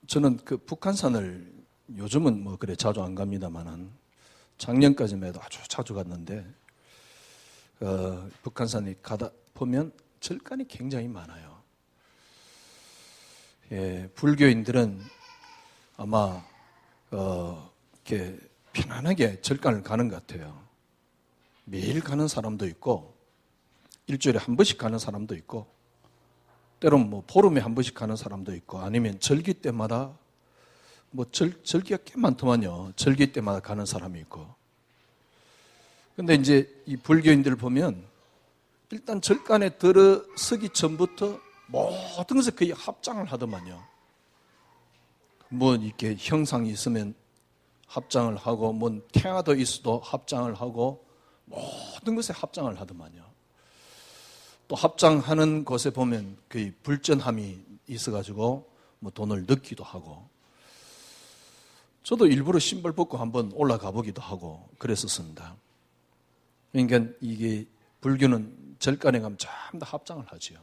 저는 그 북한산을 요즘은 뭐 그래 자주 안 갑니다만은 작년까지만 해도 아주 자주 갔는데 북한산에 가다 보면 절간이 굉장히 많아요. 예, 불교인들은 아마 이렇게 편안하게 절간을 가는 것 같아요. 매일 가는 사람도 있고 일주일에 한 번씩 가는 사람도 있고 때로는 뭐 보름에 한 번씩 가는 사람도 있고 아니면 절기 때마다 뭐 절기가 꽤 많더만요. 절기 때마다 가는 사람이 있고. 근데 이제 이 불교인들을 보면 일단 절간에 들어서기 전부터 모든 것을 거의 합장을 하더만요. 뭐 이렇게 형상이 있으면 합장을 하고 뭐 태아도 있어도 합장을 하고 모든 것에 합장을 하더만요. 또 합장하는 곳에 보면 거의 불전함이 있어가지고 뭐 돈을 넣기도 하고 저도 일부러 신발 벗고 한번 올라가 보기도 하고 그랬었습니다. 그러니까 이게 불교는 절간에 가면 전부 다 합장을 하지요.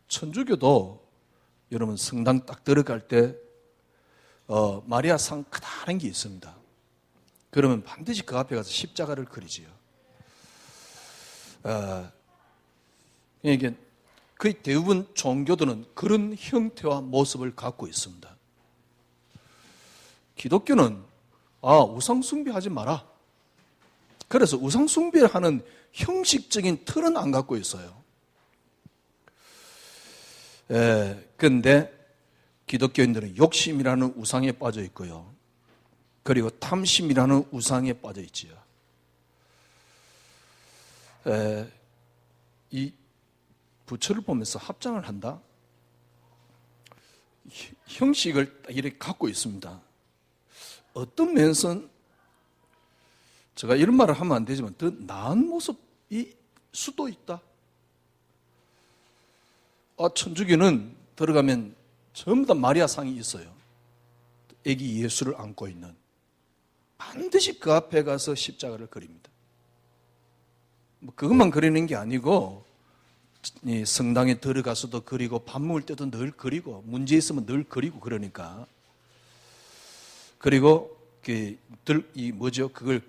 천주교도 여러분 성당 딱 들어갈 때 마리아 상 크다란 게 있습니다. 그러면 반드시 그 앞에 가서 십자가를 그리지요. 그러니까 거의 대부분 종교들은 그런 형태와 모습을 갖고 있습니다. 기독교는 우상 숭배하지 마라. 그래서 우상 숭배를 하는 형식적인 틀은 안 갖고 있어요. 그런데 기독교인들은 욕심이라는 우상에 빠져 있고요. 그리고 탐심이라는 우상에 빠져 있지요. 이 부처를 보면서 합장을 한다? 형식을 이렇게 갖고 있습니다. 어떤 면에서는 제가 이런 말을 하면 안 되지만 더 나은 모습이 수도 있다. 천주교는 들어가면 전부 다 마리아 상이 있어요. 아기 예수를 안고 있는. 반드시 그 앞에 가서 십자가를 그립니다. 뭐 그것만 그리는 게 아니고 성당에 들어가서도 그리고 밥 먹을 때도 늘 그리고 문제 있으면 늘 그리고 그러니까. 그리고 그걸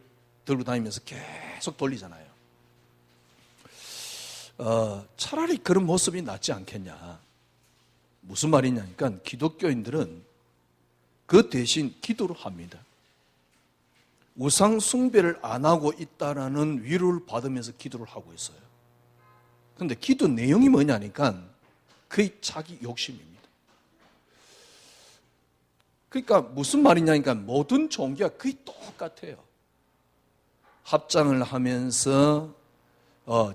들고 다니면서 계속 돌리잖아요. 차라리 그런 모습이 낫지 않겠냐. 무슨 말이냐니까 기독교인들은 그 대신 기도를 합니다. 우상 숭배를 안 하고 있다라는 위로를 받으면서 기도를 하고 있어요. 그런데 기도 내용이 뭐냐니까 거의 자기 욕심입니다. 그러니까 무슨 말이냐니까 모든 종교가 거의 똑같아요. 합장을 하면서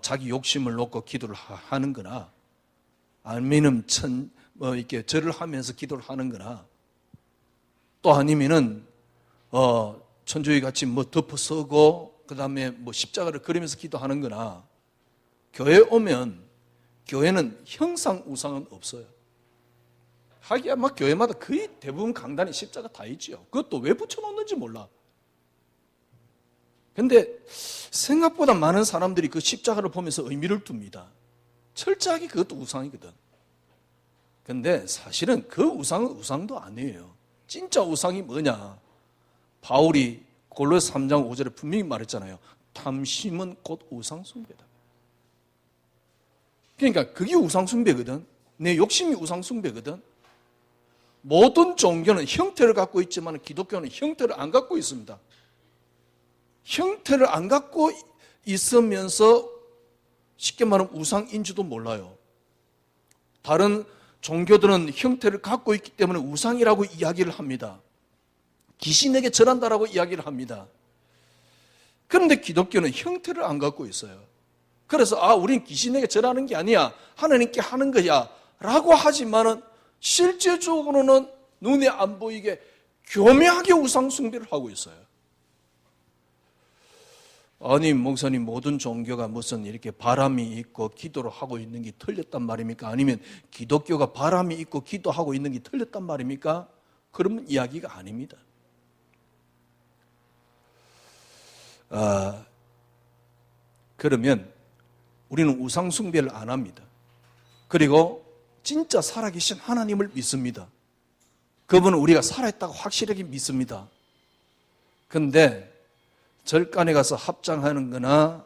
자기 욕심을 놓고 기도를 하는 거나 아니면 이렇게 절을 하면서 기도를 하는 거나 또 아니면은 천주교 같이 뭐 덮어서고 그다음에 뭐 십자가를 그리면서 기도하는 거나 교회에 오면 교회는 형상 우상은 없어요. 하기야 막 교회마다 거의 대부분 강단에 십자가 다 있지요. 그것도 왜 붙여놓는지 몰라. 근데 생각보다 많은 사람들이 그 십자가를 보면서 의미를 둡니다. 철저하게 그것도 우상이거든. 근데 사실은 그 우상은 우상도 아니에요. 진짜 우상이 뭐냐? 바울이 골로새 3장 5절에 분명히 말했잖아요. 탐심은 곧 우상 숭배다. 그러니까 그게 우상 숭배거든. 내 욕심이 우상 숭배거든. 모든 종교는 형태를 갖고 있지만 기독교는 형태를 안 갖고 있습니다. 형태를 안 갖고 있으면서 쉽게 말하면 우상인지도 몰라요. 다른 종교들은 형태를 갖고 있기 때문에 우상이라고 이야기를 합니다. 귀신에게 절한다라고 이야기를 합니다. 그런데 기독교는 형태를 안 갖고 있어요. 그래서 우린 귀신에게 절하는 게 아니야. 하나님께 하는 거야. 라고 하지만은 실제적으로는 눈에 안 보이게 교묘하게 우상 숭배를 하고 있어요. 아니 목사님 모든 종교가 무슨 이렇게 바람이 있고 기도를 하고 있는 게 틀렸단 말입니까? 아니면 기독교가 바람이 있고 기도하고 있는 게 틀렸단 말입니까? 그러면 이야기가 아닙니다. 그러면 우리는 우상 숭배를 안 합니다. 그리고 진짜 살아계신 하나님을 믿습니다. 그분은 우리가 살아있다고 확실하게 믿습니다. 근데 절간에 가서 합장하는 거나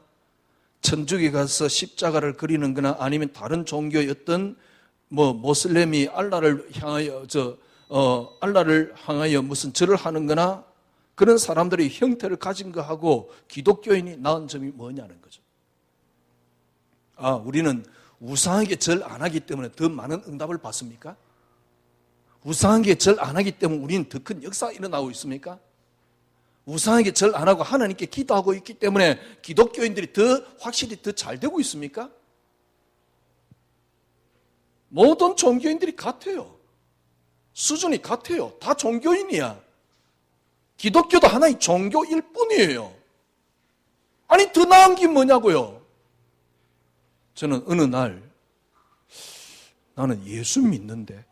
천주교 가서 십자가를 그리는 거나 아니면 다른 종교의 어떤 모슬렘이 알라를 향하여 무슨 절을 하는 거나 그런 사람들이 형태를 가진 거하고 기독교인이 나은 점이 뭐냐는 거죠. 우리는 우상에게 절 안 하기 때문에 더 많은 응답을 받습니까? 우상에게 절 안 하기 때문에 우리는 더 큰 역사가 일어나고 있습니까? 우상에게 절 안 하고 하나님께 기도하고 있기 때문에 기독교인들이 더 확실히 더 잘 되고 있습니까? 모든 종교인들이 같아요. 수준이 같아요. 다 종교인이야. 기독교도 하나의 종교일 뿐이에요. 아니 더 나은 게 뭐냐고요. 저는 어느 날 나는 예수 믿는데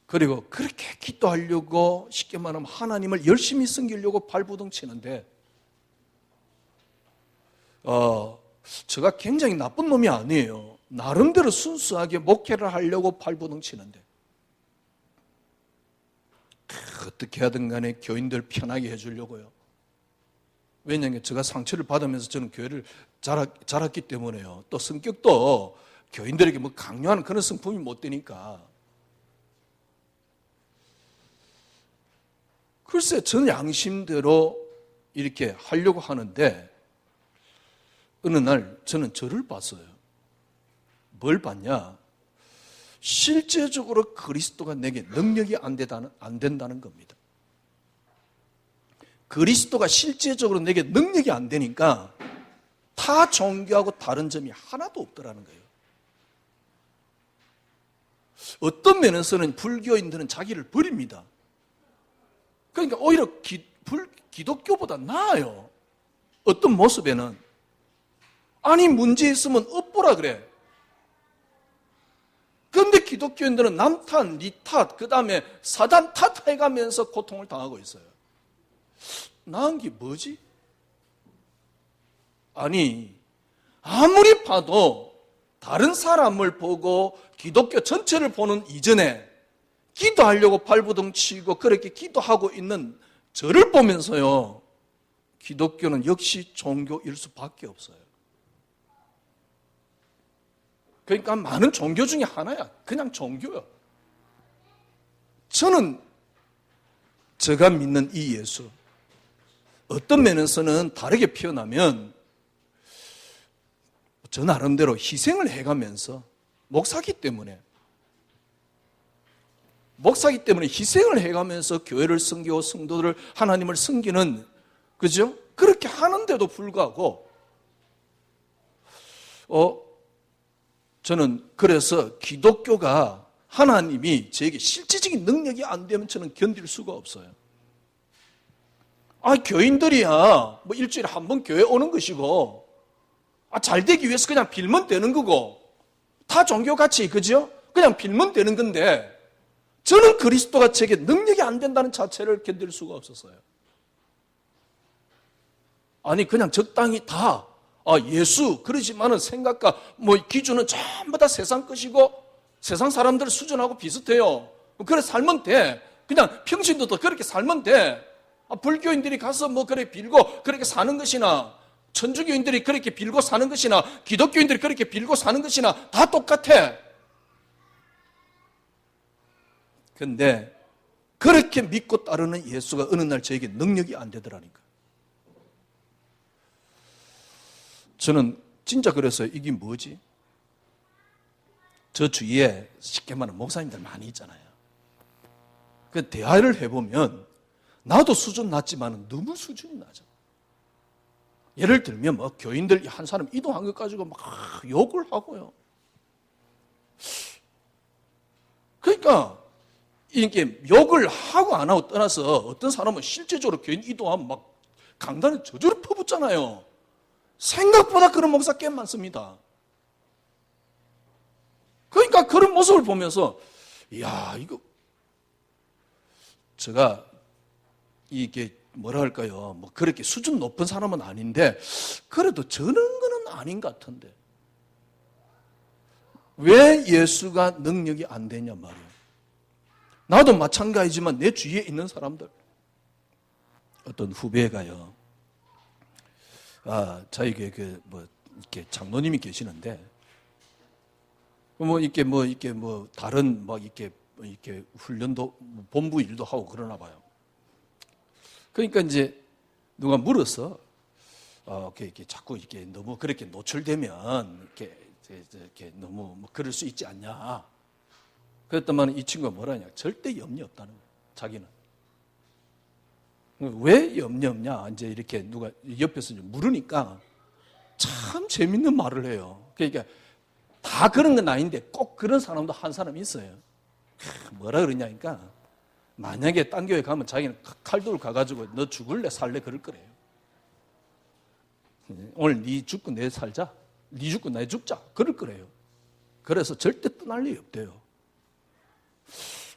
그리고 그렇게 기도하려고 쉽게 말하면 하나님을 열심히 섬기려고 발버둥 치는데 제가 굉장히 나쁜 놈이 아니에요. 나름대로 순수하게 목회를 하려고 발버둥 치는데 어떻게 하든 간에 교인들 편하게 해주려고요. 왜냐하면 제가 상처를 받으면서 저는 교회를 자랐기 때문에요. 또 성격도 교인들에게 강요하는 그런 성품이 못 되니까. 글쎄 저는 양심대로 이렇게 하려고 하는데 어느 날 저는 저를 봤어요. 뭘 봤냐? 실제적으로 그리스도가 내게 능력이 안 된다는 겁니다. 그리스도가 실제적으로 내게 능력이 안 되니까 타 종교하고 다른 점이 하나도 없더라는 거예요. 어떤 면에서는 불교인들은 자기를 버립니다. 그러니까 오히려 기독교보다 나아요. 어떤 모습에는. 아니 문제 있으면 엎보라 그래. 그런데 기독교인들은 남 탓, 니 탓, 그 다음에 사단 탓해가면서 고통을 당하고 있어요. 나은 게 뭐지? 아니 아무리 봐도 다른 사람을 보고 기독교 전체를 보는 이전에 기도하려고 발버둥 치고 그렇게 기도하고 있는 저를 보면서요, 기독교는 역시 종교일 수밖에 없어요. 그러니까 많은 종교 중에 하나야. 그냥 종교야. 저는 제가 믿는 이 예수, 어떤 면에서는 다르게 표현하면 저 나름대로 희생을 해가면서 목사기 때문에 희생을 해가면서 교회를 섬기고 성도들을 하나님을 섬기는, 그죠? 그렇게 하는데도 불구하고 저는 그래서 기독교가 하나님이 저에게 실질적인 능력이 안 되면 저는 견딜 수가 없어요. 교인들이야 일주일에 한 번 교회 오는 것이고 잘 되기 위해서 그냥 빌면 되는 거고 다 종교같이, 그죠? 그냥 빌면 되는 건데 저는 그리스도가 제게 능력이 안 된다는 자체를 견딜 수가 없었어요. 아니 그냥 적당히 다 예수 그러지만은 생각과 기준은 전부 다 세상 것이고 세상 사람들 수준하고 비슷해요. 그래 살면 돼. 그냥 평신도도 그렇게 살면 돼. 불교인들이 가서 그래 빌고 그렇게 사는 것이나 천주교인들이 그렇게 빌고 사는 것이나 기독교인들이 그렇게 빌고 사는 것이나 다 똑같아. 근데 그렇게 믿고 따르는 예수가 어느 날 저에게 능력이 안 되더라니까. 저는 진짜 그랬어요. 이게 뭐지? 저 주위에 쉽게 말하면 목사님들 많이 있잖아요. 그 대화를 해보면 나도 수준 낮지만 너무 수준이 낮아. 예를 들면 교인들 한 사람 이동한 것 가지고 막 욕을 하고요. 그러니까 이게 욕을 하고 안 하고 떠나서 어떤 사람은 실제적으로 교인 이동하면 막 강단에 저주를 퍼붓잖아요. 생각보다 그런 목사 꽤 많습니다. 그러니까 그런 모습을 보면서 이거 제가 이게 뭐라 할까요? 그렇게 수준 높은 사람은 아닌데 그래도 저런 거는 아닌 것 같은데 왜 예수가 능력이 안 되냐 말이에요. 나도 마찬가지지만 내 주위에 있는 사람들, 어떤 후배가요, 저에게 이렇게 장로님이 계시는데, 다른 이렇게 훈련도, 본부 일도 하고 그러나 봐요. 그러니까 이제 누가 물었어. 이렇게 자꾸 이렇게 너무 그렇게 노출되면 이렇게 너무 그럴 수 있지 않냐. 그랬더만 이 친구가 뭐라냐. 절대 염려 없다는 거예요. 자기는. 왜 염려 없냐. 이제 이렇게 누가 옆에서 물으니까 참 재밌는 말을 해요. 그러니까 다 그런 건 아닌데 꼭 그런 사람도 한 사람이 있어요. 뭐라 그러냐니까 만약에 딴 교회 가면 자기는 칼돌 가가지고 너 죽을래 살래 그럴 거래요. 오늘 네 죽고 내 살자, 네 죽고 내 죽자 그럴 거래요. 그래서 절대 떠날 일이 없대요.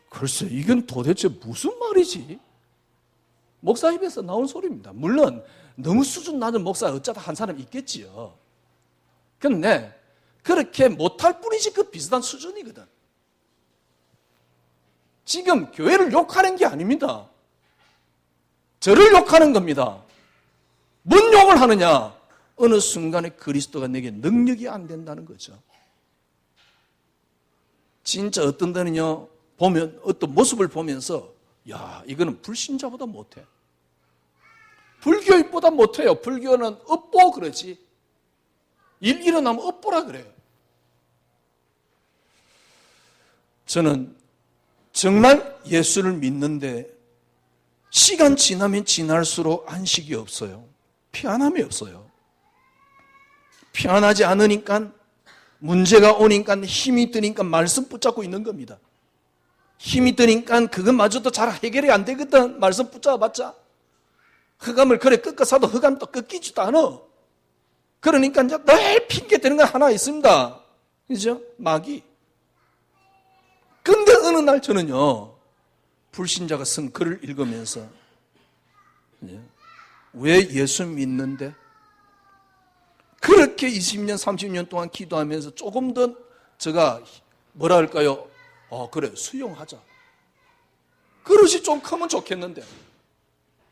글쎄 이건 도대체 무슨 말이지? 목사 입에서 나온 소리입니다. 물론 너무 수준 낮은 목사 어쩌다 한 사람 있겠지요. 근데 그렇게 못할 뿐이지 그 비슷한 수준이거든. 지금 교회를 욕하는 게 아닙니다. 저를 욕하는 겁니다. 뭔 욕을 하느냐? 어느 순간에 그리스도가 내게 능력이 안 된다는 거죠. 진짜 어떤 데는요, 보면, 어떤 모습을 보면서, 야, 이거는 불신자보다 못해. 불교인보다 못해요. 불교는 업보 그러지. 일 일어나면 업보라 그래요. 저는 정말 예수를 믿는데 시간 지나면 지날수록 안식이 없어요. 평안함이 없어요. 평안하지 않으니까 문제가 오니까 힘이 드니까 말씀 붙잡고 있는 겁니다. 힘이 드니까 그것마저도 잘 해결이 안 되거든. 말씀 붙잡아봤자. 흑암을 그래 꺾어서도 흑암도 꺾이지도 않아. 그러니까 이제 늘 핑계대는 거 하나 있습니다. 그죠? 마귀. 근데 어느 날 저는요, 불신자가 쓴 글을 읽으면서, 왜 예수 믿는데? 그렇게 20년, 30년 동안 기도하면서 조금 더 제가 뭐라 할까요? 그래, 수용하자. 그릇이 좀 크면 좋겠는데.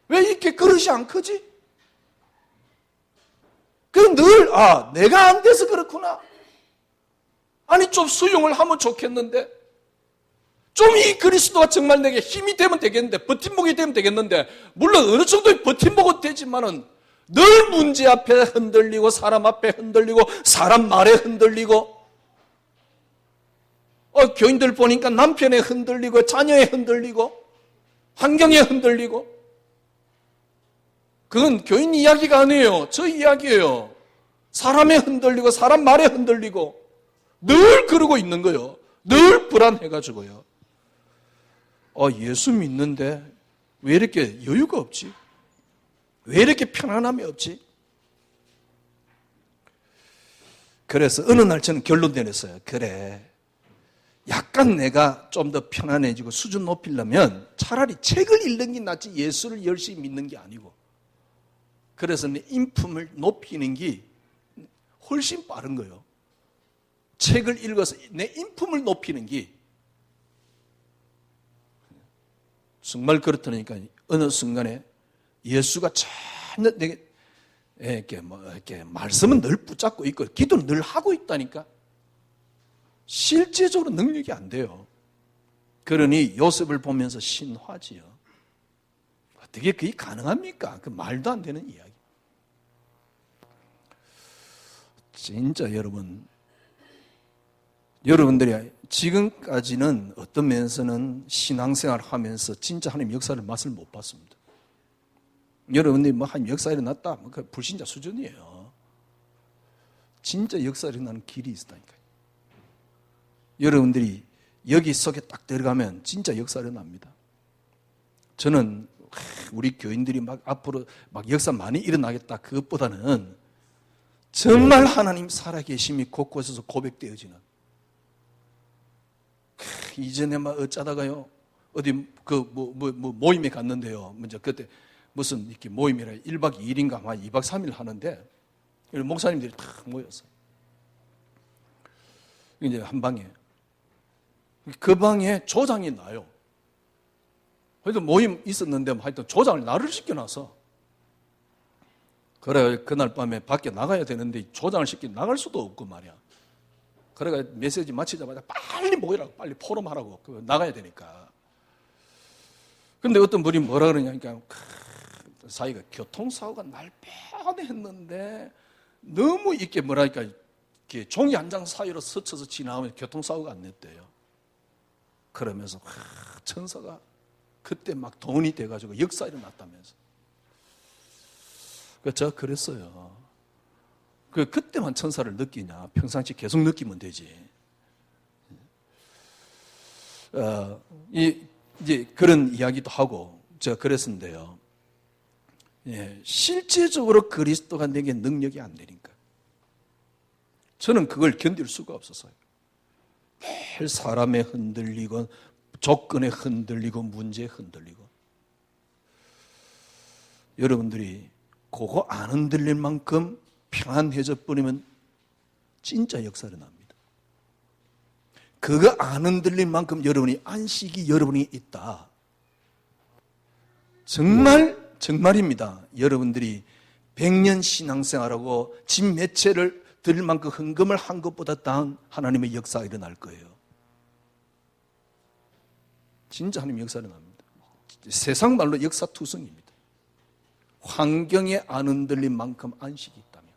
왜 이렇게 그릇이 안 크지? 그럼 늘, 내가 안 돼서 그렇구나. 아니, 좀 수용을 하면 좋겠는데. 좀 이 그리스도가 정말 내게 힘이 되면 되겠는데, 버팀목이 되면 되겠는데, 물론 어느 정도의 버팀목은 되지만은 늘 문제 앞에 흔들리고, 사람 앞에 흔들리고, 사람 말에 흔들리고, 교인들 보니까 남편에 흔들리고, 자녀에 흔들리고, 환경에 흔들리고, 그건 교인 이야기가 아니에요. 저 이야기예요. 사람에 흔들리고, 사람 말에 흔들리고, 늘 그러고 있는 거예요. 늘 불안해가지고요. 예수 믿는데 왜 이렇게 여유가 없지? 왜 이렇게 편안함이 없지? 그래서 어느 날 저는 결론 내렸어요. 그래, 약간 내가 좀 더 편안해지고 수준 높이려면 차라리 책을 읽는 게 낫지 예수를 열심히 믿는 게 아니고. 그래서 내 인품을 높이는 게 훨씬 빠른 거예요. 책을 읽어서 내 인품을 높이는 게 정말 그렇다니까 어느 순간에 예수가 참 내게 이렇게 말씀은 늘 붙잡고 있고 기도는 늘 하고 있다니까 실제적으로 능력이 안 돼요. 그러니 요셉을 보면서 신화지요. 어떻게 그게 가능합니까? 그 말도 안 되는 이야기. 진짜 여러분들이 지금까지는 어떤 면에서는 신앙생활 하면서 진짜 하나님 역사를 맛을 못 봤습니다. 여러분들이 하나님 역사 일어났다, 그 불신자 수준이에요. 진짜 역사 일어나는 길이 있다니까요. 여러분들이 여기 속에 딱 들어가면 진짜 역사 일어납니다. 저는 우리 교인들이 앞으로 역사 많이 일어나겠다 그것보다는 정말 하나님 살아계심이 곳곳에서 고백되어지는, 이전에 어쩌다가요 어디 모임에 갔는데요. 먼저 그때 무슨 이렇게 모임이라 1박 2일인가 2박 3일 하는데 목사님들이 탁 모였어요. 이제 한 방에. 그 방에 조장이 나요. 그래도 모임 있었는데 하여튼 조장을 나를 시켜놔서 그래 그날 밤에 밖에 나가야 되는데 조장을 시켜 나갈 수도 없고 말이야. 그래가 메시지 마치자마자 빨리 모이라고 빨리 포럼하라고 나가야 되니까. 근데 어떤 분이 뭐라 그러냐니까 사이가 교통사고가 날 뻔했는데 너무 이렇게 뭐랄까 이렇게 종이 한 장 사이로 스쳐서 지나가면 교통사고가 안 냈대요. 그러면서 천사가 그때 막 돈이 돼가지고 역사 일어났다면서. 저 그랬어요. 그때만 천사를 느끼냐? 평상시 계속 느끼면 되지. 이제 그런 이야기도 하고 제가 그랬는데요. 예, 실제적으로 그리스도가 내게 능력이 안 되니까 저는 그걸 견딜 수가 없었어요. 매일 사람에 흔들리고 조건에 흔들리고 문제에 흔들리고. 여러분들이 그거 안 흔들릴 만큼 평안해져 버리면 진짜 역사 일어납니다. 그거 안 흔들릴 만큼 여러분이 안식이 여러분이 있다. 정말입니다. 여러분들이 100년 신앙생활하고 집 몇 채를 드릴 만큼 헌금을 한 것보다 더 하나님의 역사가 일어날 거예요. 진짜 하나님의 역사가 일어납니다. 세상 말로 역사투성입니다. 환경에 안 흔들린 만큼 안식이 있다면,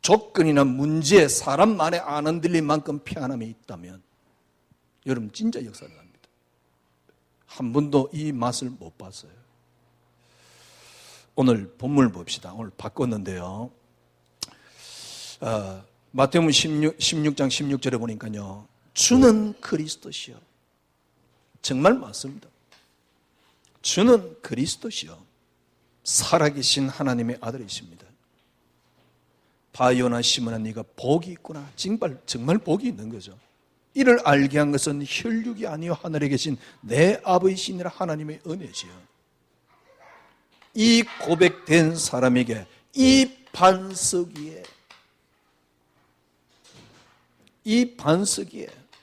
조건이나 문제, 사람 말에 안 흔들린 만큼 평안함이 있다면 여러분 진짜 역사가 일어납니다. 한 번도 이 맛을 못 봤어요. 오늘 본문을 봅시다. 오늘 바꿨는데요. 마태복음 16장 16절에 보니까요. 주는 그리스도시요. 정말 맞습니다. 주는 그리스도시요. 살아계신 하나님의 아들이십니다. 바요나 시몬아 네가 복이 있구나. 정말 복이 있는 거죠. 이를 알게 한 것은 혈육이 아니요 하늘에 계신 내 아버지시니라 하나님의 은혜지요. 이 고백된 사람에게 이 반석 위에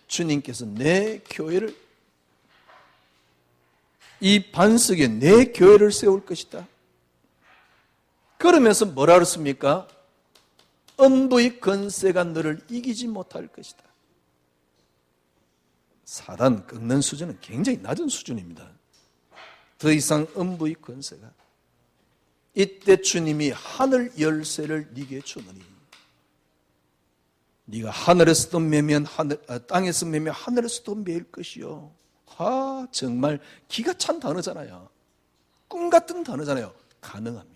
주님께서 내 교회를, 이 반석에 내 교회를 세울 것이다. 그러면서 뭐라 그랬습니까? 음부의 권세가 너를 이기지 못할 것이다. 사단 꺾는 수준은 굉장히 낮은 수준입니다. 더 이상 음부의 권세가. 이때 주님이 하늘 열쇠를 네게 주느니 네가 하늘에서도 매면 땅에서 매면 하늘에서도 매일 것이요. 정말 기가 찬 단어잖아요. 꿈 같은 단어잖아요. 가능합니다.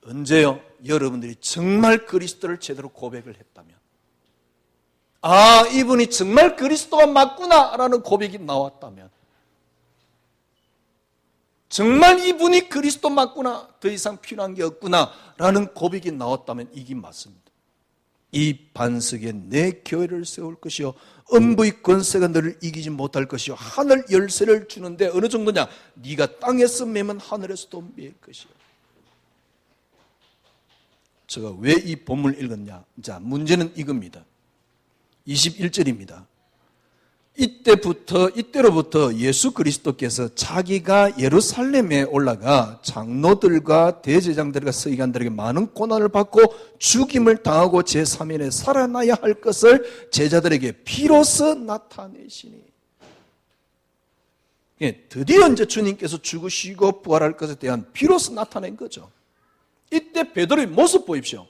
언제요? 여러분들이 정말 그리스도를 제대로 고백을 했다면, 이분이 정말 그리스도가 맞구나 라는 고백이 나왔다면, 정말 이분이 그리스도 맞구나, 더 이상 필요한 게 없구나 라는 고백이 나왔다면 이게 맞습니다. 이 반석에 내 교회를 세울 것이요 음부의 권세가 너를 이기지 못할 것이요 하늘 열쇠를 주는데 어느 정도냐? 네가 땅에서 매면 하늘에서도 매일 것이요. 제가 왜 이 본문을 읽었냐? 자, 문제는 이겁니다. 21절입니다. 이때로부터 예수 그리스도께서 자기가 예루살렘에 올라가 장로들과 대제장들과 서기관들에게 많은 고난을 받고 죽임을 당하고 제3일에 살아나야 할 것을 제자들에게 비로소 나타내시니. 드디어 이제 주님께서 죽으시고 부활할 것에 대한 비로소 나타낸 거죠. 이때 베드로의 모습 보십시오.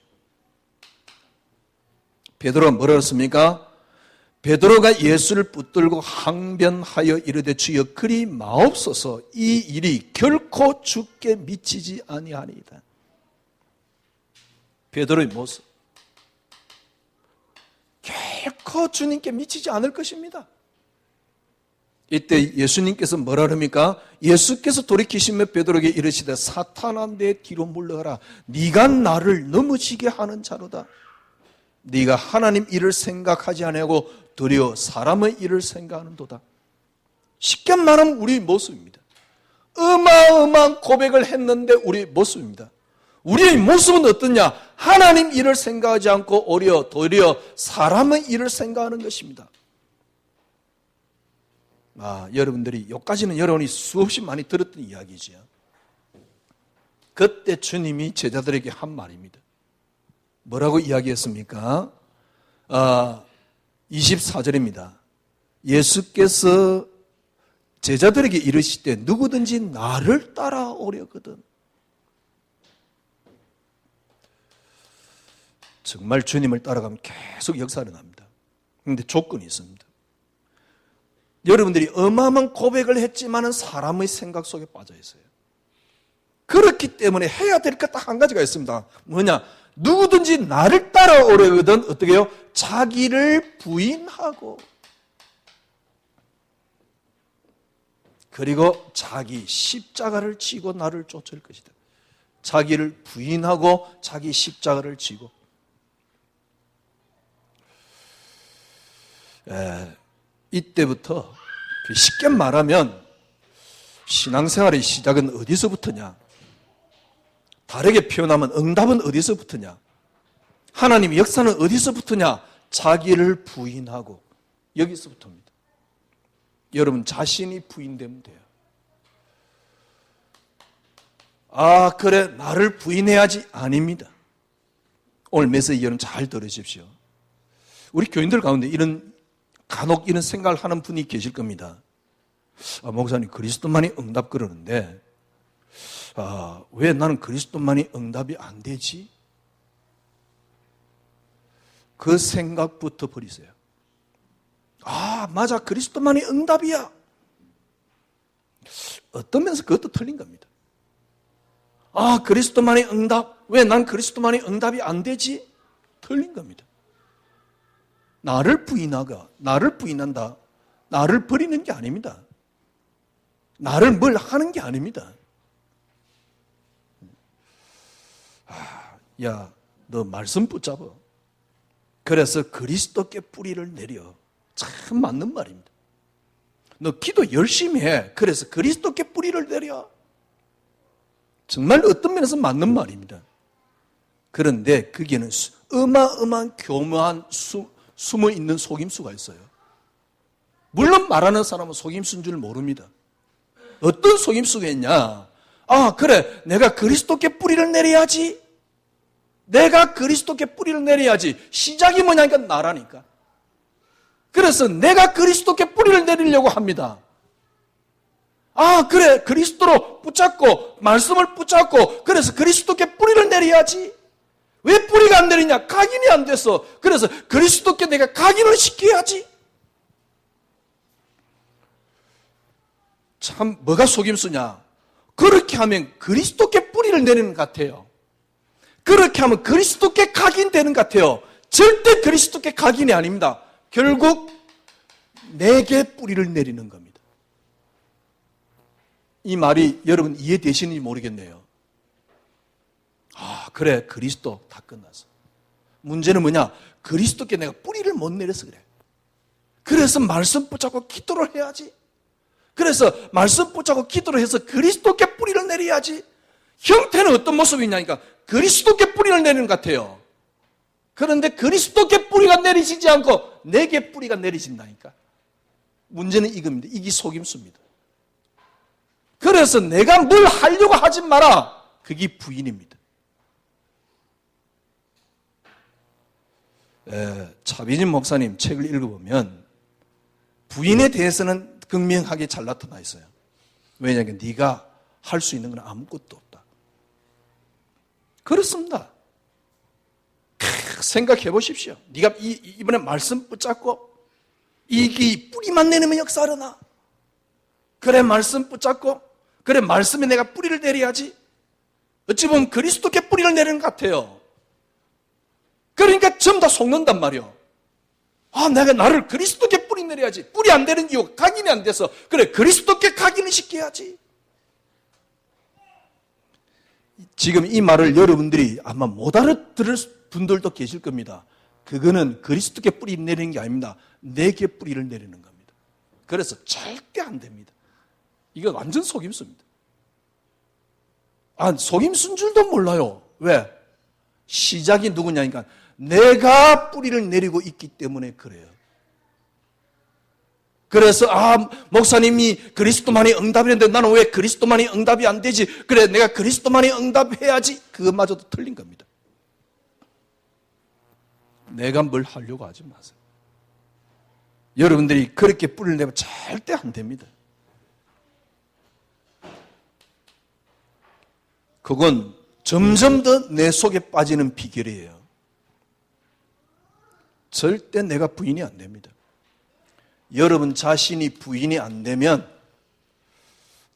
베드로가 뭐라 했습니까? 베드로가 예수를 붙들고 항변하여 이르되 주여 그리 마옵소서 이 일이 결코 주께 미치지 아니하니이다. 베드로의 모습 결코 주님께 미치지 않을 것입니다. 이때 예수님께서 뭐라 합니까? 예수께서 돌이키시며 베드로에게 이르시되 사탄아 내 뒤로 물러가라. 네가 나를 넘어지게 하는 자로다. 네가 하나님 일을 생각하지 아니하고 도리어 사람의 일을 생각하는도다. 쉽게 말하면 우리 모습입니다. 어마어마한 고백을 했는데 우리 모습입니다. 우리의 모습은 어떠냐? 하나님 일을 생각하지 않고 도리어 사람의 일을 생각하는 것입니다. 여러분들이 여기까지는 여러분이 수없이 많이 들었던 이야기지요. 그때 주님이 제자들에게 한 말입니다. 뭐라고 이야기했습니까? 24절입니다. 예수께서 제자들에게 이르시되 누구든지 나를 따라오려거든. 정말 주님을 따라가면 계속 역사를 합니다. 그런데 조건이 있습니다. 여러분들이 어마어마한 고백을 했지만은 사람의 생각 속에 빠져 있어요. 그렇기 때문에 해야 될 것 딱 한 가지가 있습니다. 뭐냐? 누구든지 나를 따라오려거든 어떻게 해요? 자기를 부인하고 그리고 자기 십자가를 지고 나를 쫓을 것이다. 자기를 부인하고 자기 십자가를 지고. 이때부터 쉽게 말하면 신앙생활의 시작은 어디서부터냐? 다르게 표현하면 응답은 어디서부터냐? 하나님의 역사는 어디서부터냐? 자기를 부인하고 여기서부터입니다. 여러분 자신이 부인되면 돼요. 그래 나를 부인해야지 아닙니다. 오늘 메시지 여러분 잘 들으십시오. 우리 교인들 가운데 간혹 이런 생각을 하는 분이 계실 겁니다. 목사님 그리스도만이 응답 그러는데 왜 나는 그리스도만이 응답이 안 되지? 그 생각부터 버리세요. 맞아 그리스도만이 응답이야. 어떤 면에서 그것도 틀린 겁니다. 그리스도만이 응답. 왜 난 그리스도만이 응답이 안 되지? 틀린 겁니다. 나를 부인한다. 나를 버리는 게 아닙니다. 나를 뭘 하는 게 아닙니다. 야, 너 말씀 붙잡아. 그래서 그리스도께 뿌리를 내려. 참 맞는 말입니다. 너 기도 열심히 해. 그래서 그리스도께 뿌리를 내려. 정말 어떤 면에서 맞는 말입니다. 그런데 거기에는 어마어마한 교묘한 숨어 있는 속임수가 있어요. 물론 말하는 사람은 속임수인 줄 모릅니다. 어떤 속임수가 있냐? 그래 내가 그리스도께 뿌리를 내려야지. 내가 그리스도께 뿌리를 내려야지. 시작이 뭐냐니까 나라니까. 그래서 내가 그리스도께 뿌리를 내리려고 합니다. 그래 그리스도로 붙잡고 말씀을 붙잡고 그래서 그리스도께 뿌리를 내려야지. 왜 뿌리가 안 내리냐? 각인이 안 됐어. 그래서 그리스도께 내가 각인을 시켜야지. 참 뭐가 속임수냐? 그렇게 하면 그리스도께 뿌리를 내리는 것 같아요. 그렇게 하면 그리스도께 각인되는 것 같아요. 절대 그리스도께 각인이 아닙니다. 결국 내게 뿌리를 내리는 겁니다. 이 말이 여러분 이해되시는지 모르겠네요. 그래 그리스도 다 끝났어. 문제는 뭐냐? 그리스도께 내가 뿌리를 못 내려서 그래. 그래서 말씀 붙잡고 기도를 해야지. 그래서 말씀 붙잡고 기도를 해서 그리스도께 뿌리를 내려야지. 형태는 어떤 모습이냐니까 그리스도께 뿌리를 내리는 것 같아요. 그런데 그리스도께 뿌리가 내리시지 않고 내게 뿌리가 내리신다니까. 문제는 이겁니다. 이게 속임수입니다. 그래서 내가 뭘 하려고 하지 마라. 그게 부인입니다. 차비진 목사님 책을 읽어보면 부인에 대해서는 극명하게 잘 나타나 있어요. 왜냐하면 네가 할 수 있는 건 아무것도 없다. 그렇습니다. 생각해 보십시오. 네가 이번에 말씀 붙잡고 이게 뿌리만 내리면 역사하려나? 그래 말씀 붙잡고 그래 말씀에 내가 뿌리를 내려야지. 어찌 보면 그리스도께 뿌리를 내리는 것 같아요. 그러니까 전부 다 속는단 말이요. 내가 나를 그리스도께 뿌리 내려야지. 뿌리 안 되는 이유 각인이 안 돼서 그래 그리스도께 각인을 시켜야지. 지금 이 말을 여러분들이 아마 못 알아들을 분들도 계실 겁니다. 그거는 그리스도께 뿌리 내리는 게 아닙니다. 내게 뿌리를 내리는 겁니다. 그래서 절대 안 됩니다. 이거 완전 속임수입니다. 속임수인 줄도 몰라요. 왜? 시작이 누구냐니까 내가 뿌리를 내리고 있기 때문에 그래요. 그래서 목사님이 그리스도만이 응답이었는데 나는 왜 그리스도만이 응답이 안 되지? 그래, 내가 그리스도만이 응답해야지. 그것마저도 틀린 겁니다. 내가 뭘 하려고 하지 마세요. 여러분들이 그렇게 뿌리를 내면 절대 안 됩니다. 그건 점점 더 내 속에 빠지는 비결이에요. 절대 내가 부인이 안 됩니다. 여러분 자신이 부인이 안 되면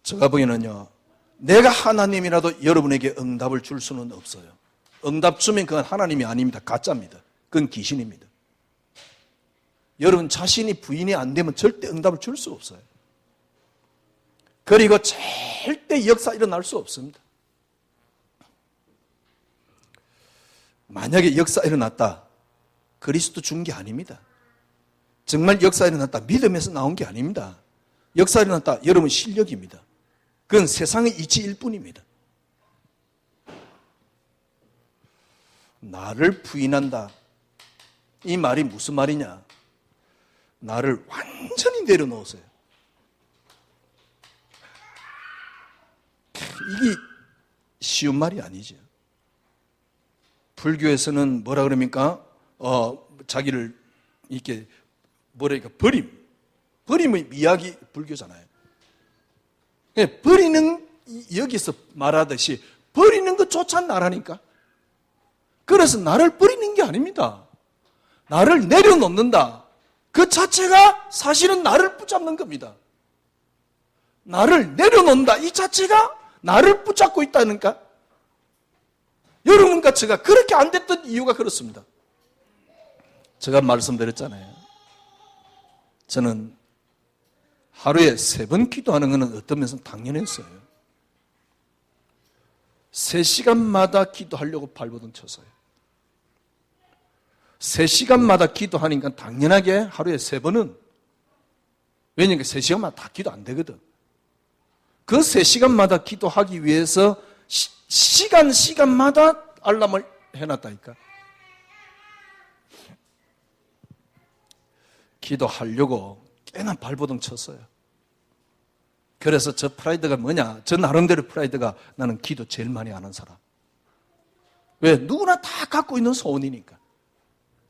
제가 보기에는요, 내가 하나님이라도 여러분에게 응답을 줄 수는 없어요. 응답 주면 그건 하나님이 아닙니다. 가짜입니다. 그건 귀신입니다. 여러분 자신이 부인이 안 되면 절대 응답을 줄 수 없어요. 그리고 절대 역사 일어날 수 없습니다. 만약에 역사 일어났다, 그리스도 준 게 아닙니다. 정말 역사 일어났다, 믿음에서 나온 게 아닙니다. 역사 일어났다, 여러분 실력입니다. 그건 세상의 이치일 뿐입니다. 나를 부인한다, 이 말이 무슨 말이냐? 나를 완전히 내려놓으세요. 이게 쉬운 말이 아니죠. 불교에서는 뭐라 그럽니까? 자기를 이렇게 뭐랄까 버림의 미학이 불교잖아요. 버리는, 여기서 말하듯이 버리는 것조차 나라니까. 그래서 나를 버리는 게 아닙니다. 나를 내려놓는다, 그 자체가 사실은 나를 붙잡는 겁니다. 나를 내려놓는다, 이 자체가 나를 붙잡고 있다니까. 여러분과 제가 그렇게 안 됐던 이유가 그렇습니다. 제가 말씀드렸잖아요. 저는 하루에 3번 기도하는 것은 어떤 면에서 당연했어요. 3시간마다 기도하려고 발버둥 쳤어요. 3시간마다 기도하니까 당연하게 하루에 3번은, 왜냐하면 3시간마다 다 기도 안 되거든. 그 3시간마다 기도하기 위해서 시간마다 알람을 해놨다니까. 기도하려고 꽤나 발버둥 쳤어요. 그래서 저 프라이드가 뭐냐? 저 나름대로 프라이드가 나는 기도 제일 많이 하는 사람. 왜? 누구나 다 갖고 있는 소원이니까.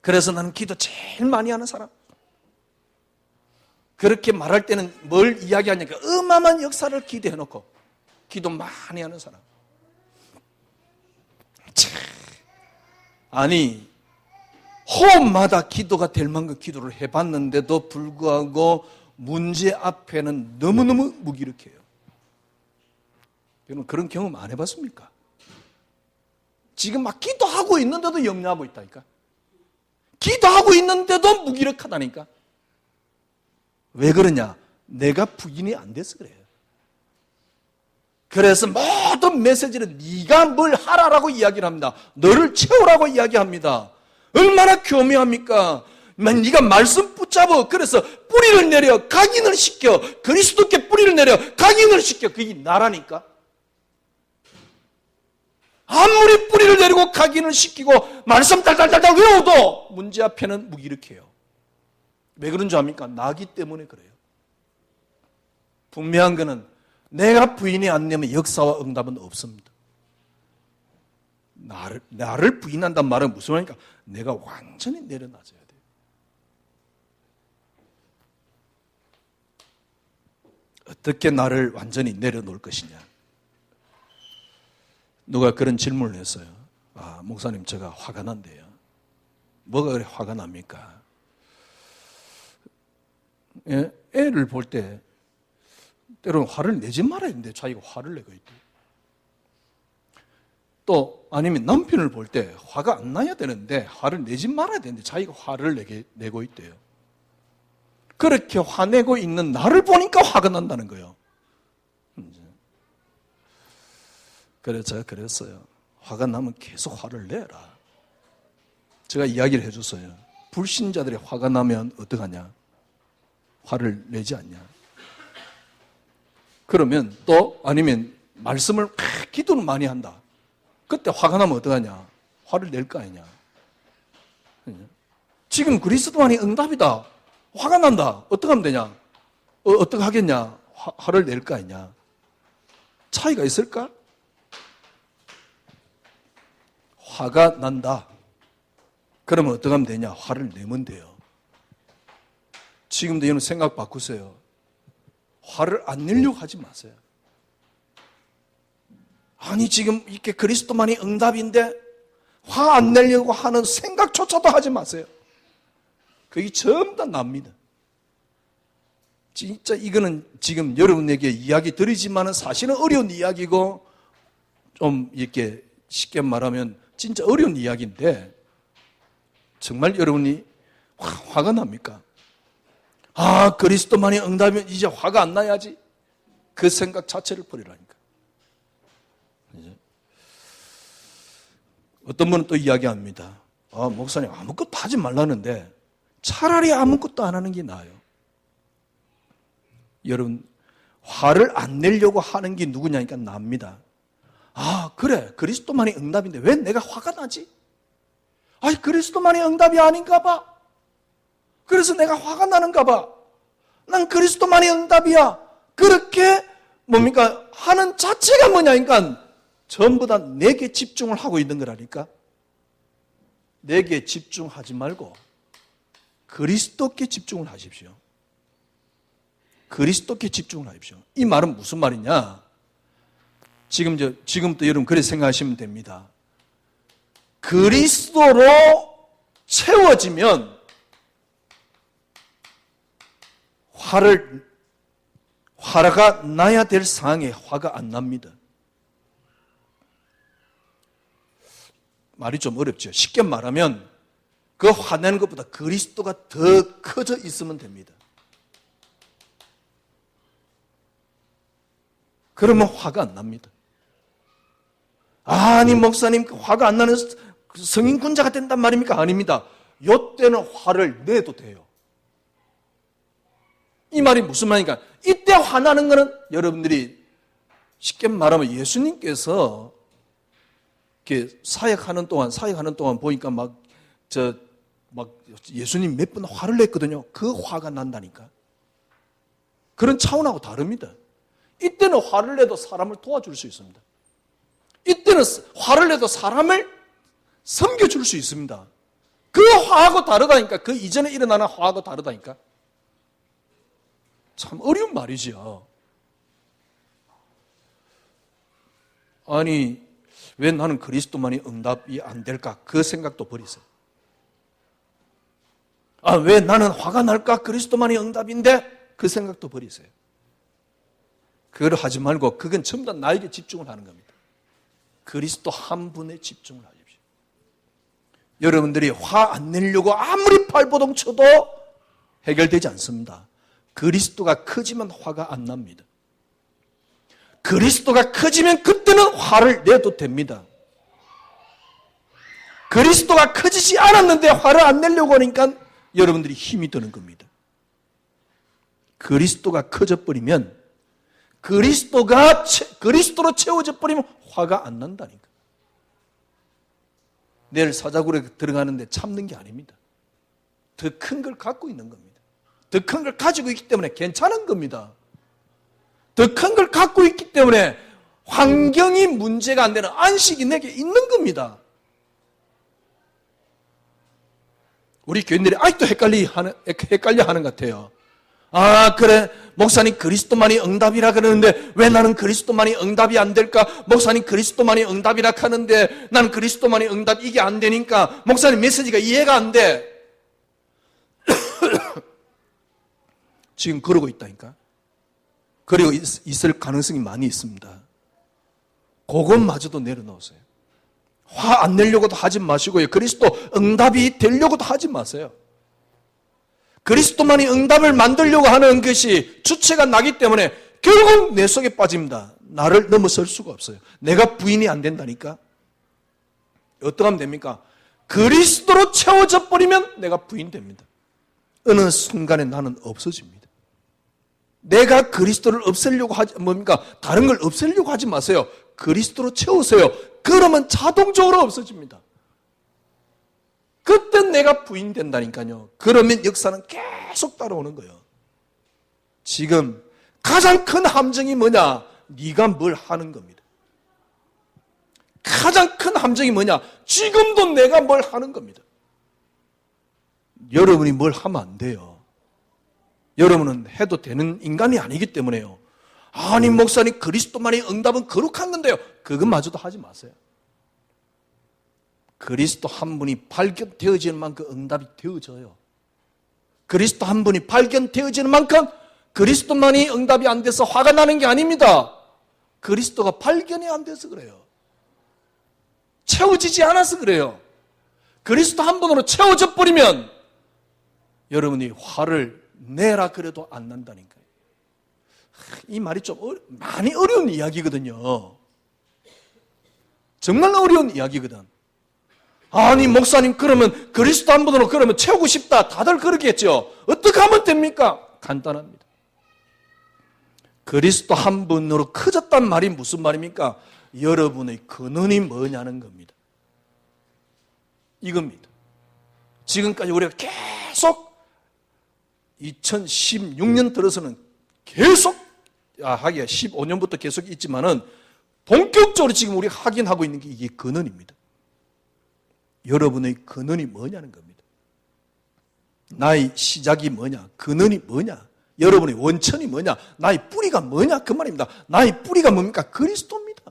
그래서 나는 기도 제일 많이 하는 사람. 그렇게 말할 때는 뭘 이야기하냐니까 어마어마한 역사를 기대해놓고 기도 많이 하는 사람. 아니, 호흡마다 기도가 될 만큼 기도를 해봤는데도 불구하고 문제 앞에는 너무너무 무기력해요. 여러분 그런 경험 안 해봤습니까? 지금 막 기도하고 있는데도 염려하고 있다니까. 기도하고 있는데도 무기력하다니까. 왜 그러냐? 내가 부인이 안 돼서 그래요. 그래서 모든 메시지는 네가 뭘 하라라고 이야기를 합니다. 너를 채우라고 이야기합니다. 얼마나 교묘합니까? 네가 말씀 붙잡아. 그래서 뿌리를 내려 각인을 시켜. 그리스도께 뿌리를 내려 각인을 시켜. 그게 나라니까. 아무리 뿌리를 내리고 각인을 시키고 말씀 달달달달 외워도 문제 앞에는 무기력해요. 왜 그런 줄 압니까? 나기 때문에 그래요. 분명한 것은 내가 부인이 안 되면 역사와 응답은 없습니다. 나를 부인한다는 말은 무슨 말입니까? 내가 완전히 내려놔줘야 돼요. 어떻게 나를 완전히 내려놓을 것이냐? 누가 그런 질문을 했어요. 목사님, 제가 화가 난대요. 뭐가 그래 화가 납니까? 애를 볼 때 때로는 화를 내지 말아야 되는데 자기가 화를 내고 있대요. 또 아니면 남편을 볼 때 화가 안 나야 되는데 화를 내지 말아야 되는데 자기가 화를 내고 있대요. 그렇게 화내고 있는 나를 보니까 화가 난다는 거예요. 그래서 제가 그랬어요. 화가 나면 계속 화를 내라. 제가 이야기를 해줬어요. 불신자들이 화가 나면 어떡하냐? 화를 내지 않냐? 그러면 또 아니면 말씀을 기도는 많이 한다. 그때 화가 나면 어떡하냐? 화를 낼 거 아니냐? 지금 그리스도만이 응답이다. 화가 난다. 어떻게 하면 되냐? 어떻게 하겠냐? 화를 낼 거 아니냐? 차이가 있을까? 화가 난다. 그러면 어떻게 하면 되냐? 화를 내면 돼요. 지금도 여러분 생각 바꾸세요. 화를 안 내려고 하지 마세요. 아니 지금 이렇게 그리스도만이 응답인데 화 안 내려고 하는 생각조차도 하지 마세요. 그게 전부 다 납니다. 진짜 이거는 지금 여러분에게 이야기 드리지만은 사실은 어려운 이야기고 좀 이렇게 쉽게 말하면 진짜 어려운 이야기인데 정말 여러분이 화가 납니까? 아, 그리스도만이 응답이면 이제 화가 안 나야지. 그 생각 자체를 버리라니까. 어떤 분은 또 이야기합니다. 아, 목사님 아무것도 하지 말라는데 차라리 아무것도 안 하는 게 나아요. 여러분, 화를 안 내려고 하는 게 누구냐니까 납니다. 아, 그래. 그리스도만이 응답인데 왜 내가 화가 나지? 아이, 그리스도만이 응답이 아닌가 봐. 그래서 내가 화가 나는가 봐. 난 그리스도만이 응답이야. 그렇게 뭡니까? 하는 자체가 뭐냐니까 전부 다 내게 집중을 하고 있는 거라니까. 내게 집중하지 말고 그리스도께 집중을 하십시오. 그리스도께 집중을 하십시오. 이 말은 무슨 말이냐? 지금부터 여러분 그렇게 생각하시면 됩니다. 그리스도로 채워지면 화가 나야 될 상황에 화가 안 납니다. 말이 좀 어렵죠. 쉽게 말하면 그 화내는 것보다 그리스도가 더 커져 있으면 됩니다. 그러면 화가 안 납니다. 아니 목사님 화가 안 나는 성인군자가 된단 말입니까? 아닙니다. 이때는 화를 내도 돼요. 이 말이 무슨 말이니까 이때 화나는 것은 여러분들이 쉽게 말하면 예수님께서 이렇게 사역하는 동안 보니까 막 예수님 몇 번 화를 냈거든요. 그 화가 난다니까. 그런 차원하고 다릅니다. 이때는 화를 내도 사람을 도와줄 수 있습니다. 이때는 화를 내도 사람을 섬겨줄 수 있습니다. 그 화하고 다르다니까. 그 이전에 일어나는 화하고 다르다니까. 참 어려운 말이죠. 아니 왜 나는 그리스도만이 응답이 안 될까? 그 생각도 버리세요. 아, 왜 나는 화가 날까? 그리스도만이 응답인데 그 생각도 버리세요. 그걸 하지 말고 그건 전부 다 나에게 집중을 하는 겁니다. 그리스도 한 분에 집중을 하십시오. 여러분들이 화 안 내려고 아무리 발버둥 쳐도 해결되지 않습니다. 그리스도가 커지면 화가 안 납니다. 그리스도가 커지면 그때는 화를 내도 됩니다. 그리스도가 커지지 않았는데 화를 안 내려고 하니까 여러분들이 힘이 드는 겁니다. 그리스도가 커져버리면 그리스도로 채워져 버리면 화가 안 난다니까. 내일 사자굴에 들어가는데 참는 게 아닙니다. 더 큰 걸 갖고 있는 겁니다. 더 큰 걸 가지고 있기 때문에 괜찮은 겁니다. 더 큰 걸 갖고 있기 때문에 환경이 문제가 안 되는 안식이 내게 있는 겁니다. 우리 교인들이 아직도 헷갈려 하는 것 같아요. 아, 그래. 목사님 그리스도만이 응답이라 그러는데 왜 나는 그리스도만이 응답이 안 될까? 목사님 그리스도만이 응답이라 하는데 나는 그리스도만이 응답 이게 안 되니까 목사님 메시지가 이해가 안 돼. 지금 그러고 있다니까. 그리고 있을 가능성이 많이 있습니다. 그것마저도 내려놓으세요. 화 안 내려고도 하지 마시고요. 그리스도 응답이 되려고도 하지 마세요. 그리스도만이 응답을 만들려고 하는 것이 주체가 나기 때문에 결국 내 속에 빠집니다. 나를 넘어설 수가 없어요. 내가 부인이 안 된다니까. 어떻게 하면 됩니까? 그리스도로 채워져 버리면 내가 부인됩니다. 어느 순간에 나는 없어집니다. 내가 그리스도를 없애려고 다른 걸 없애려고 하지 마세요. 그리스도로 채우세요. 그러면 자동적으로 없어집니다. 그때 내가 부인된다니까요. 그러면 역사는 계속 따라오는 거예요. 지금 가장 큰 함정이 뭐냐? 네가 뭘 하는 겁니다. 가장 큰 함정이 뭐냐? 지금도 내가 뭘 하는 겁니다. 여러분이 뭘 하면 안 돼요. 여러분은 해도 되는 인간이 아니기 때문에요. 아니 목사님 그리스도만이 응답은 거룩한 건데요. 그것마저도 하지 마세요. 그리스도 한 분이 발견되어지는 만큼 응답이 되어져요. 그리스도 한 분이 발견되어지는 만큼 그리스도만이 응답이 안 돼서 화가 나는 게 아닙니다. 그리스도가 발견이 안 돼서 그래요. 채워지지 않아서 그래요. 그리스도 한 분으로 채워져 버리면 여러분이 화를 내라 그래도 안 난다니까요. 이 말이 좀 많이 어려운 이야기거든요. 정말 어려운 이야기거든. 아니 목사님 그러면 그리스도 한 분으로 그러면 채우고 싶다. 다들 그러겠죠. 어떻게 하면 됩니까? 간단합니다. 그리스도 한 분으로 커졌단 말이 무슨 말입니까? 여러분의 근원이 뭐냐는 겁니다. 이겁니다. 지금까지 우리가 계속 2016년 들어서는 계속 하기가 15년부터 계속 있지만은 본격적으로 지금 우리가 확인하고 있는 게 이게 근원입니다. 여러분의 근원이 뭐냐는 겁니다. 나의 시작이 뭐냐? 근원이 뭐냐? 여러분의 원천이 뭐냐? 나의 뿌리가 뭐냐? 그 말입니다. 나의 뿌리가 뭡니까? 그리스도입니다.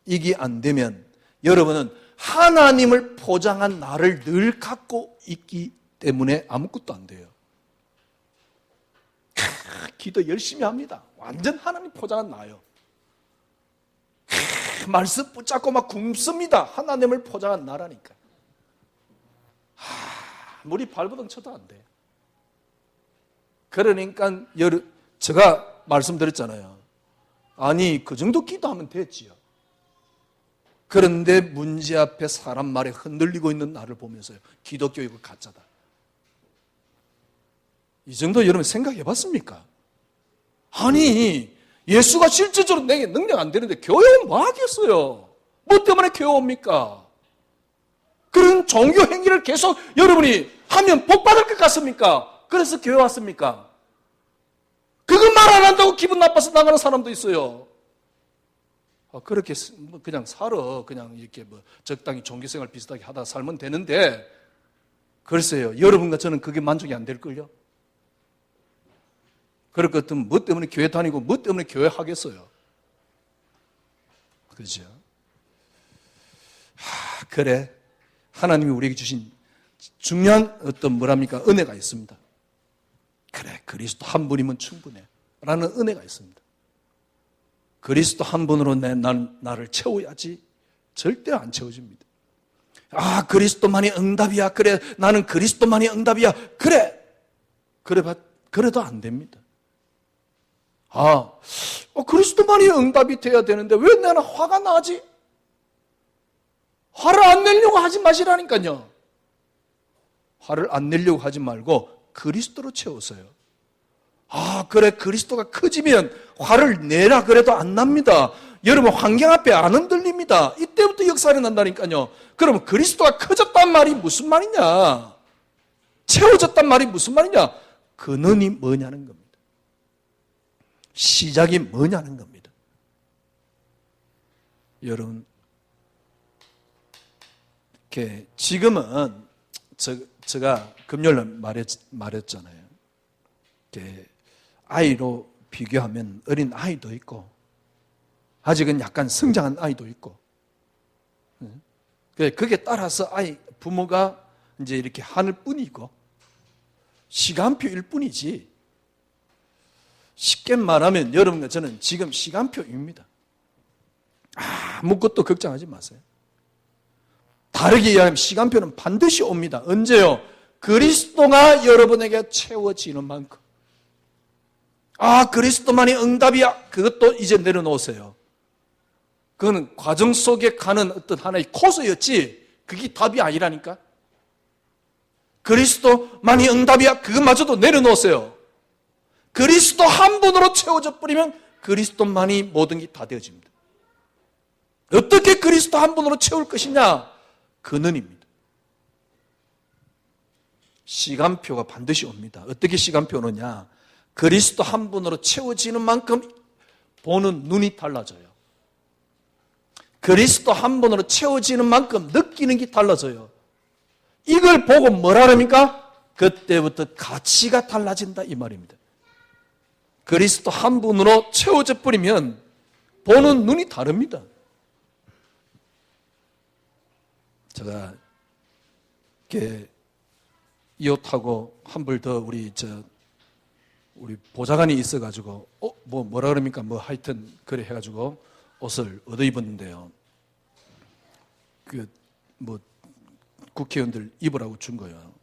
이게 안 되면 여러분은 하나님을 포장한 나를 늘 갖고 있기 때문에 아무것도 안 돼요. 기도 열심히 합니다. 완전 하나님 포장한 나요. 말씀 붙잡고 막 굶습니다. 하나님을 포장한 나라니까. 물이 발버둥 쳐도 안 돼요. 그러니까 제가 말씀드렸잖아요. 아니 그 정도 기도하면 됐지요. 그런데 문제 앞에 사람 말에 흔들리고 있는 나를 보면서요. 기독교이고 가짜다. 이 정도 여러분 생각해 봤습니까? 아니 예수가 실질적으로 내게 능력 안 되는데 교회 뭐 하겠어요? 뭐 때문에 교회 옵니까? 그런 종교 행위를 계속 여러분이 하면 복 받을 것 같습니까? 그래서 교회 왔습니까? 그거 말 안 한다고 기분 나빠서 나가는 사람도 있어요. 그렇게 그냥 살아. 그냥 이렇게 뭐 적당히 종교생활 비슷하게 하다 살면 되는데, 글쎄요. 여러분과 저는 그게 만족이 안 될걸요? 그럴 것 같으면 뭐 때문에 교회 다니고 뭐 때문에 교회 하겠어요? 그렇죠? 그래. 하나님이 우리에게 주신 중요한 어떤 뭐랍니까? 은혜가 있습니다. 그래. 그리스도 한 분이면 충분해. 라는 은혜가 있습니다. 그리스도 한 분으로 나를 채워야지 절대 안 채워집니다. 그리스도만이 응답이야. 그래. 나는 그리스도만이 응답이야. 그래. 그래도 안 됩니다. 그리스도만이 응답이 돼야 되는데 왜 나는 화가 나지? 화를 안 내려고 하지 마시라니까요. 화를 안 내려고 하지 말고 그리스도로 채우세요. 그래 그리스도가 커지면 화를 내라 그래도 안 납니다. 여러분 환경 앞에 안 흔들립니다. 이때부터 역사를 난다니까요. 그러면 그리스도가 커졌단 말이 무슨 말이냐? 채워졌단 말이 무슨 말이냐? 근원이 뭐냐는 겁니다. 시작이 뭐냐는 겁니다. 여러분 이렇게 지금은 제가 금요일날 말했잖아요. 이렇게 아이로 비교하면 어린 아이도 있고 아직은 약간 성장한 아이도 있고 그게 따라서 부모가 이제 이렇게 하늘 뿐이고 시간표일 뿐이지 쉽게 말하면 여러분과 저는 지금 시간표입니다. 아무것도 걱정하지 마세요. 다르게 이야기하면 시간표는 반드시 옵니다. 언제요? 그리스도가 여러분에게 채워지는 만큼. 그리스도만이 응답이야. 그것도 이제 내려놓으세요. 그거는 과정 속에 가는 어떤 하나의 코스였지 그게 답이 아니라니까. 그리스도만이 응답이야. 그것마저도 내려놓으세요. 그리스도 한 분으로 채워져 버리면 그리스도만이 모든 게 다 되어집니다. 어떻게 그리스도 한 분으로 채울 것이냐? 근원입니다. 시간표가 반드시 옵니다. 어떻게 시간표 오느냐? 그리스도 한 분으로 채워지는 만큼 보는 눈이 달라져요. 그리스도 한 분으로 채워지는 만큼 느끼는 게 달라져요. 이걸 보고 뭐라 합니까? 그때부터 가치가 달라진다 이 말입니다. 그리스도 한 분으로 채워져 버리면 보는 눈이 다릅니다. 제가 이렇게 이 옷하고 한 벌 더 우리 보좌관이 있어가지고 뭐라 그럽니까? 하여튼 그래 해가지고 옷을 얻어 입었는데요. 국회의원들 입으라고 준 거예요.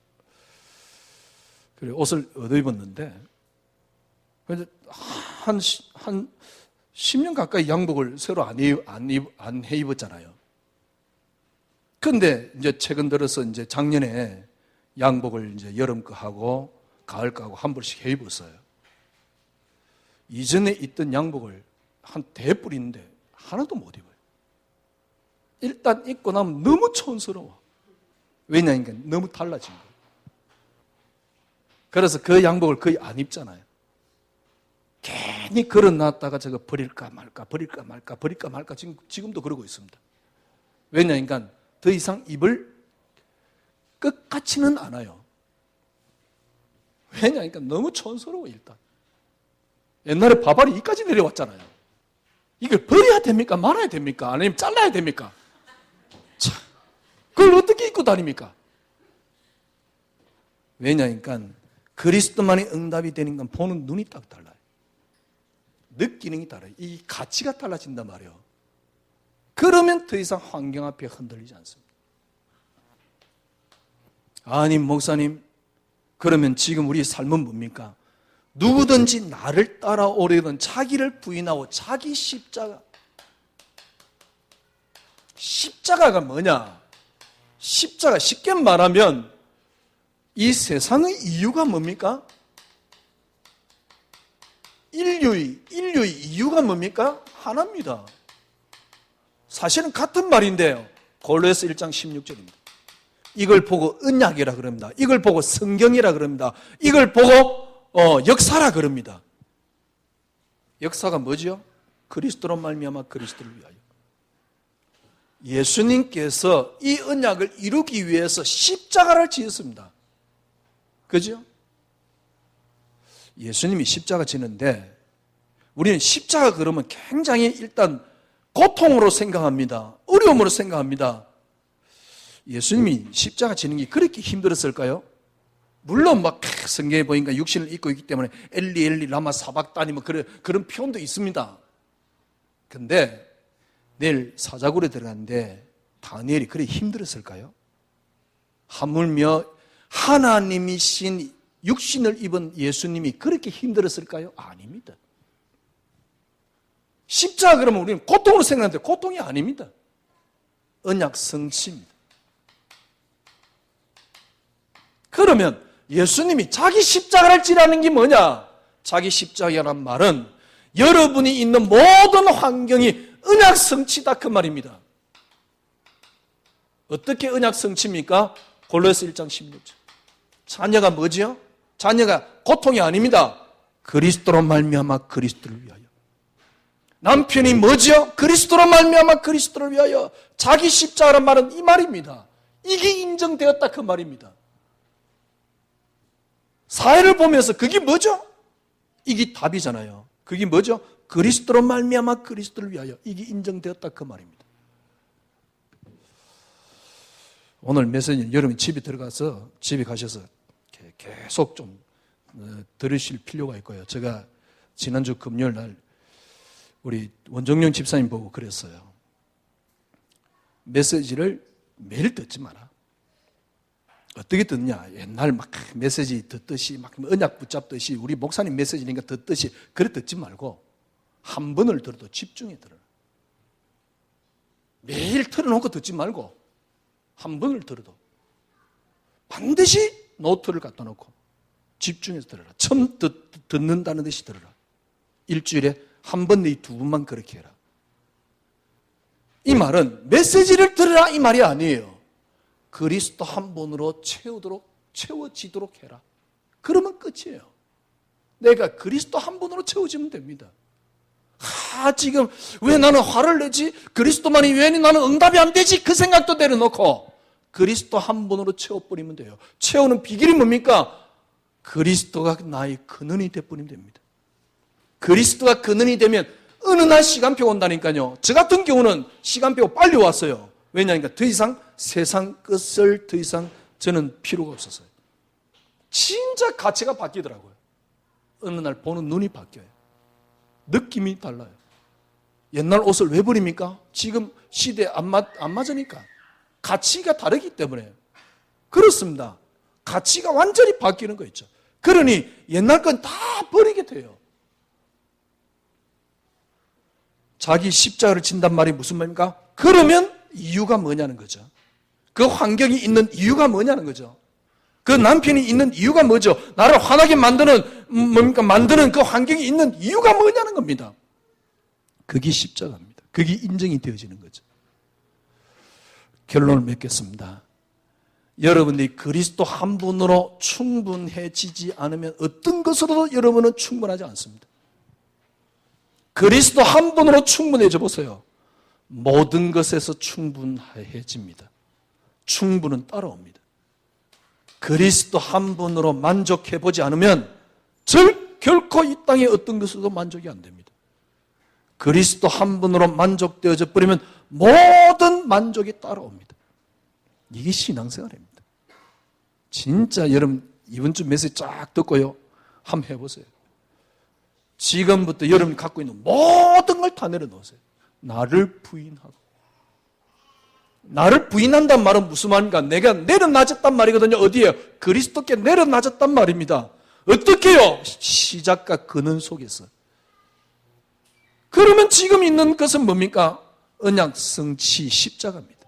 그래 옷을 얻어 입었는데 한 10년 가까이 양복을 새로 안 해 입었잖아요. 그런데 이제 최근 들어서 이제 작년에 양복을 이제 여름 거 하고 가을 거 하고 한 벌씩 해 입었어요. 이전에 있던 양복을 한 대뿌리인데 하나도 못 입어요. 일단 입고 나면 너무 촌스러워. 왜냐하니까 너무 달라진 거예요. 그래서 그 양복을 거의 안 입잖아요. 괜히 걸어놨다가 저거 버릴까 말까 지금도 그러고 있습니다. 왜냐하니까 더 이상 입을 것 같지는 않아요. 왜냐하니까 너무 촌스러워 일단. 옛날에 바바리 이까지 내려왔잖아요. 이걸 버려야 됩니까? 말아야 됩니까? 아니면 잘라야 됩니까? 참, 그걸 어떻게 입고 다닙니까? 왜냐하니까 그리스도만이 응답이 되는 건 보는 눈이 딱 달라요. 느끼는 게 달라요. 이 가치가 달라진단 말이에요. 그러면 더 이상 환경 앞에 흔들리지 않습니다. 아니 목사님, 그러면 지금 우리 삶은 뭡니까? 누구든지 나를 따라오려던 자기를 부인하고 자기 십자가가 뭐냐? 십자가 쉽게 말하면 이 세상의 이유가 뭡니까? 인류의 이유가 뭡니까? 하나입니다. 사실은 같은 말인데요. 골로새서 1장 16절입니다. 이걸 보고 언약이라 그럽니다. 이걸 보고 성경이라 그럽니다. 이걸 보고 역사라 그럽니다. 역사가 뭐죠? 그리스도로 말미암아 그리스도를 위하여. 예수님께서 이 언약을 이루기 위해서 십자가를 지었습니다. 그죠? 예수님이 십자가 지는데 우리는 십자가 그러면 굉장히 일단 고통으로 생각합니다. 어려움으로 생각합니다. 예수님이 십자가 지는 게 그렇게 힘들었을까요? 물론 막 성경에 보니까 육신을 입고 있기 때문에 엘리 엘리 라마 사박다니 그런 표현도 있습니다. 근데 내일 사자굴에 들어갔는데 다니엘이 그렇게 힘들었을까요? 하물며 하나님이신 육신을 입은 예수님이 그렇게 힘들었을까요? 아닙니다. 십자가 그러면 우리는 고통으로 생각하는데 고통이 아닙니다. 언약 성취입니다. 그러면 예수님이 자기 십자가를 지라는 게 뭐냐? 자기 십자가란 말은 여러분이 있는 모든 환경이 언약 성취다 그 말입니다. 어떻게 언약 성취입니까? 골로새서 1장 16절. 자녀가 뭐지요? 자녀가 고통이 아닙니다. 그리스도로 말미암아 그리스도를 위하여. 남편이 뭐지요? 그리스도로 말미암아 그리스도를 위하여. 자기 십자가란 말은 이 말입니다. 이게 인정되었다 그 말입니다. 사회를 보면서 그게 뭐죠? 이게 답이잖아요. 그게 뭐죠? 그리스도로 말미암아 그리스도를 위하여. 이게 인정되었다 그 말입니다. 오늘 메시지는 여러분이 집에 들어가서 집에 가셔서 계속 좀 들으실 필요가 있고요. 제가 지난주 금요일 날 우리 원정용 집사님 보고 그랬어요. 메시지를 매일 듣지 마라. 어떻게 듣냐? 옛날 막 메시지 듣듯이 막 언약 붙잡듯이 우리 목사님 메시지니까 듣듯이 그래 듣지 말고 한 번을 들어도 집중해 들어라. 매일 틀어놓고 듣지 말고 한 번을 들어도 반드시 노트를 갖다 놓고 집중해서 들어라. 처음 듣는다는 듯이 들어라. 일주일에 한 번, 네 두 번만 그렇게 해라. 이 말은 메시지를 들으라 이 말이 아니에요. 그리스도 한 분으로 채워지도록 해라. 그러면 끝이에요. 내가 그리스도 한 분으로 채워지면 됩니다. 지금 왜 나는 화를 내지? 그리스도만이 왜 나는 응답이 안 되지? 그 생각도 내려놓고 그리스도 한 분으로 채워버리면 돼요. 채우는 비결이 뭡니까? 그리스도가 나의 근원이 되어버리면 됩니다. 그리스도가 근원이 되면 어느 날 시간표가 온다니까요. 저 같은 경우는 시간표가 빨리 왔어요. 왜냐하니까 더 이상 세상 끝을 더 이상 저는 필요가 없었어요. 진짜 가치가 바뀌더라고요. 어느 날 보는 눈이 바뀌어요. 느낌이 달라요. 옛날 옷을 왜 버립니까? 지금 시대에 안 맞으니까. 가치가 다르기 때문에. 그렇습니다. 가치가 완전히 바뀌는 거 있죠. 그러니 옛날 건 다 버리게 돼요. 자기 십자가를 진단 말이 무슨 말입니까? 그러면 이유가 뭐냐는 거죠. 그 환경이 있는 이유가 뭐냐는 거죠. 그 남편이 있는 이유가 뭐죠? 나를 화나게 만드는 그 환경이 있는 이유가 뭐냐는 겁니다. 그게 십자가입니다. 그게 인정이 되어지는 거죠. 결론을 맺겠습니다. 여러분들이 그리스도 한 분으로 충분해지지 않으면 어떤 것으로도 여러분은 충분하지 않습니다. 그리스도 한 분으로 충분해져 보세요. 모든 것에서 충분해집니다. 충분은 따라옵니다. 그리스도 한 분으로 만족해보지 않으면 결코 이 땅의 어떤 것으로도 만족이 안 됩니다. 그리스도 한 분으로 만족되어져 버리면 모든 만족이 따라옵니다. 이게 신앙생활입니다. 진짜 여러분 이번 주 메시지 쫙 듣고요. 한번 해보세요. 지금부터 여러분이 갖고 있는 모든 걸 다 내려놓으세요. 나를 부인하고. 나를 부인한단 말은 무슨 말인가? 내가 내려놔졌단 말이거든요. 어디에요? 그리스도께 내려놔졌단 말입니다. 어떻게요? 시작과 근원 속에서. 그러면 지금 있는 것은 뭡니까? 언약, 성취, 십자가입니다.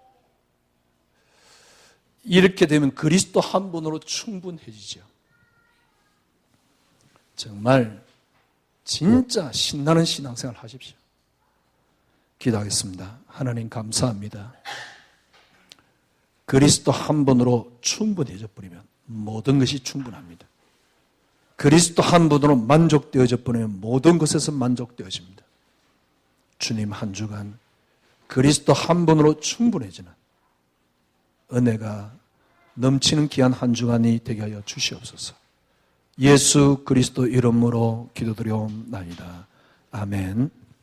이렇게 되면 그리스도 한 분으로 충분해지죠. 정말 진짜 신나는 신앙생활 하십시오. 기도하겠습니다. 하나님 감사합니다. 그리스도 한 분으로 충분해져 버리면 모든 것이 충분합니다. 그리스도 한 분으로 만족되어져 버리면 모든 것에서 만족되어집니다. 주님 한 주간 그리스도 한 분으로 충분해지는 은혜가 넘치는 귀한 한 주간이 되게 하여 주시옵소서. 예수 그리스도 이름으로 기도드려옵나이다. 아멘.